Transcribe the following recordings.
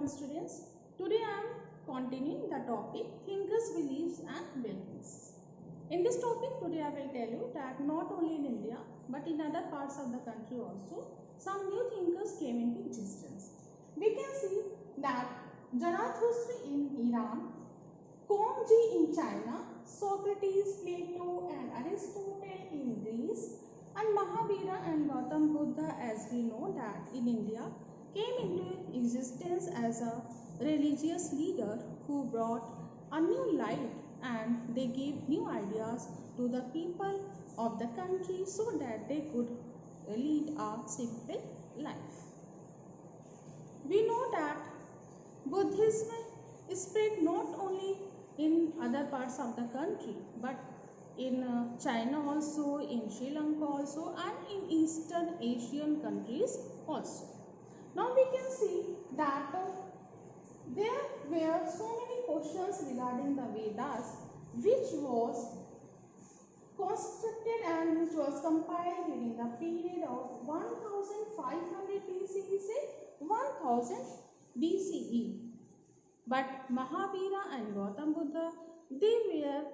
morning students. Today I am continuing the topic thinkers, beliefs and buildings. In this topic today I will tell you that not only in India but in other parts of the country also some new thinkers came into existence. We can see that Zarathustra in Iran, Comte in China, Socrates, Plato and Aristotle in Greece, and Mahavira and Gautam Buddha, as we know that in India, came into existence as a religious leader who brought a new light and they gave new ideas to the people of the country so that they could lead a simple life. We know that Buddhism spread not only in other parts of the country but in China also, in Sri Lanka also and in Eastern Asian countries also. Now we can see that there were so many questions regarding the Vedas which was constructed and which was compiled during the period of 1500 BCE, 1000 BCE. But Mahavira and Gautam Buddha, they were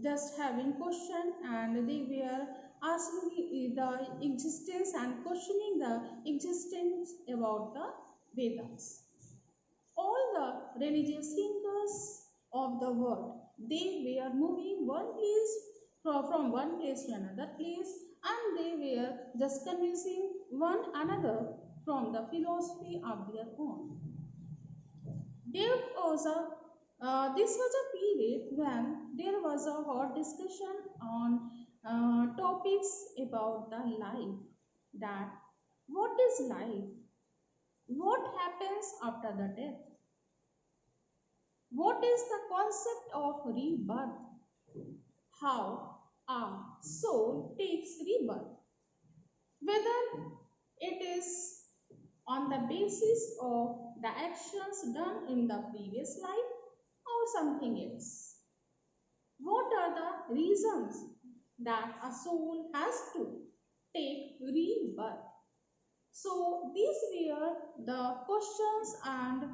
just having question and they were asking the existence and questioning the existence about the Vedas. All the religious thinkers of the world, they were moving from one place to another place and they were just convincing one another from the philosophy of their own. This was a period when there was a hot discussion on topics about the life. That what is life? What happens after the death? What is the concept of rebirth? How a soul takes rebirth? Whether it is on the basis of the actions done in the previous life or something else. What are the reasons that a soul has to take rebirth? So these were the questions and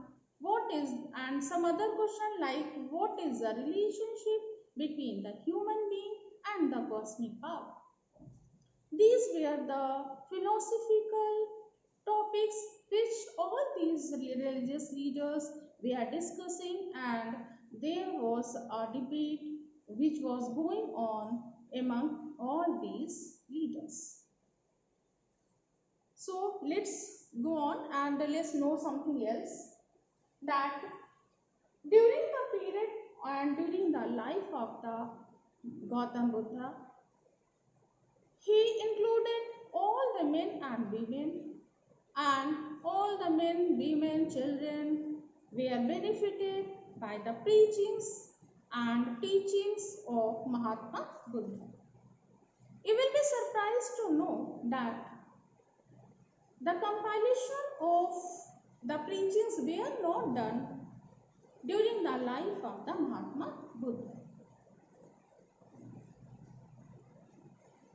some other question like what is the relationship between the human being and the cosmic power? These were the philosophical topics which all these religious leaders they are discussing, and there was a debate which was going on among all these leaders. So let's go on and let's know something else, that during the period and during the life of the Gautam Buddha, he included all the men and women, and all the men, women, children were benefited by the preachings and teachings of Mahatma Buddha. You will be surprised to know that the compilation of the preachings were not done during the life of the Mahatma Buddha.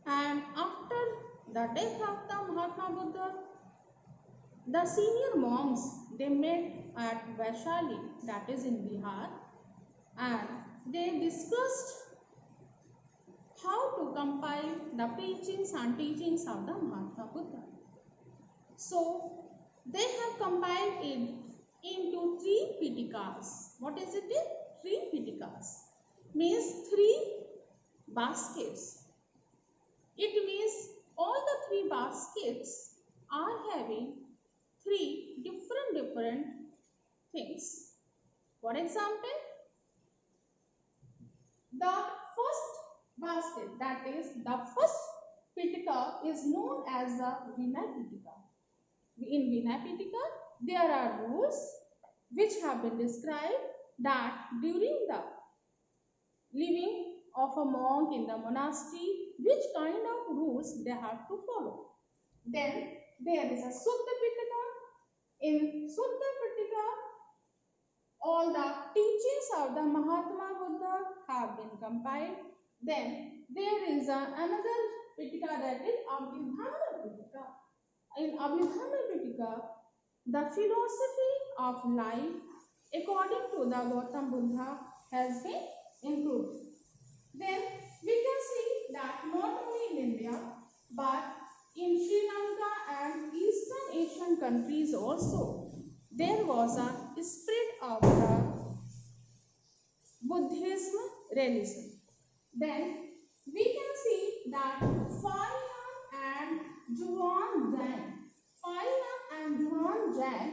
And after the death of the Mahatma Buddha, the senior monks they met at Vaishali, that is in Bihar, and they discussed how to compile the preachings and teachings of the Mahatma Buddha. So they have compiled it into 3 Pitikas. What is it? 3 Pitikas means 3 baskets. It means all the 3 baskets are having 3 different things. For example, the first basket, that is the first Pitika, is known as the Vinay Pitika. In Vinay Pitika, there are rules which have been described that during the living of a monk in the monastery, which kind of rules they have to follow. Then there is a Sutta Pitika. In Sutta Pitika, all the teachings of the Mahatma Buddha have been compiled. Then there is another Pitika, that is Abhidhamma Pitika. In Abhidhamma Pitika, the philosophy of life according to the Gautam Buddha has been improved. Then we can see that not only in India but in Sri Lanka and Eastern Asian countries also there was a spread of the Buddhism religion. Then we can see that Faiyang and Zhuang Zhang,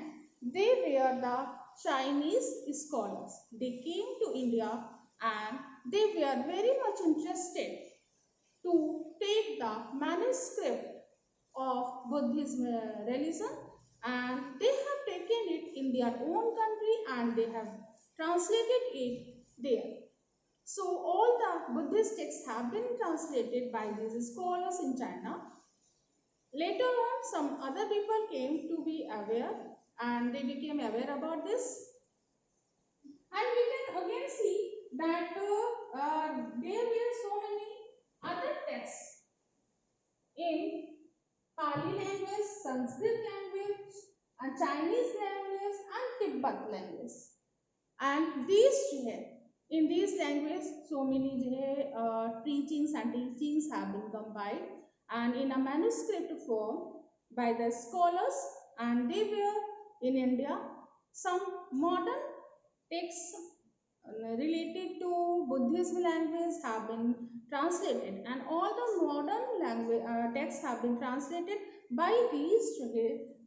they were the Chinese scholars. They came to India and they were very much interested to take the manuscript of Buddhism religion, and they have taken it in their own country and they have translated it there. So all the Buddhist texts have been translated by these scholars in China. Later on, some other people came to be aware and they became aware about this. And we can again see that there were so many other texts in Pali language, Sanskrit language, and Chinese language and Tibetan language. And in these languages, so many preachings and teachings have been compiled and in a manuscript form by the scholars, and they were in India. Some modern texts related to Buddhism language have been translated, and all the modern language texts have been translated by these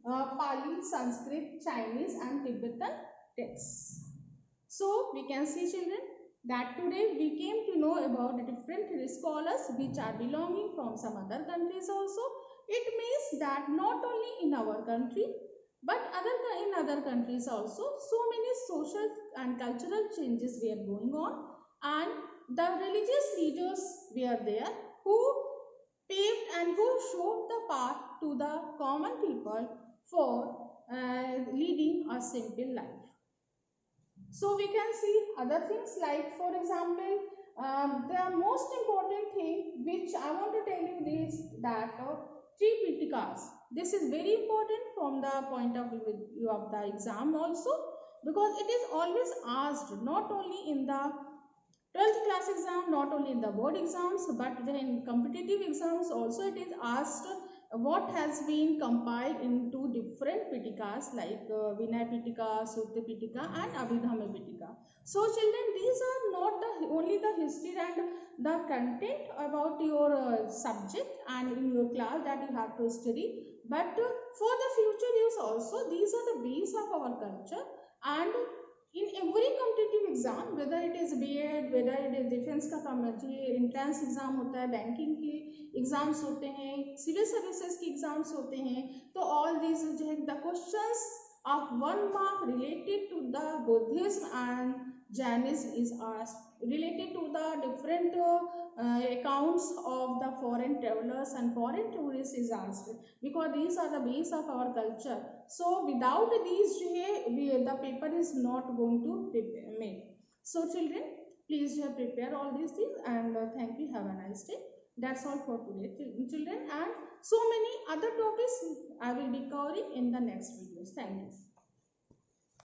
Pali, Sanskrit, Chinese and Tibetan texts. So we can see, children, that today we came to know about the different scholars which are belonging from some other countries also. It means that not only in our country but in other countries also, so many social and cultural changes were going on, and the religious leaders were there who paved and who showed the path to the common people for leading a simple life. So we can see other things like, for example, the most important thing which I want to tell you is that Tripitakas. This is very important from the point of view of the exam also, because it is always asked not only in the 12th class exam, not only in the board exams, but in competitive exams also it is asked what has been compiled into different Pitikas like Vinay Pitika, Sutta Pitika and Abhidhamma Pitika. So children, these are not only the history and the content about your subject and in your class that you have to study, but for the future use also, these are the base of our culture. And in every competitive exam, whether it is B.Ed, whether it is defence का entrance exam होता है, banking के exams होते हैं, civil services के exams होते हैं, तो all these जो है the questions of 1 mark related to the Buddhism and Jainism is asked, related to the different accounts of the foreign travelers and foreign tourists is asked, because these are the base of our culture. So without these the paper is not going to be made. So children, please prepare all these things, and thank you. Have a nice day. That's all for today, children, and so many other topics I will be covering in the next videos. Thank you.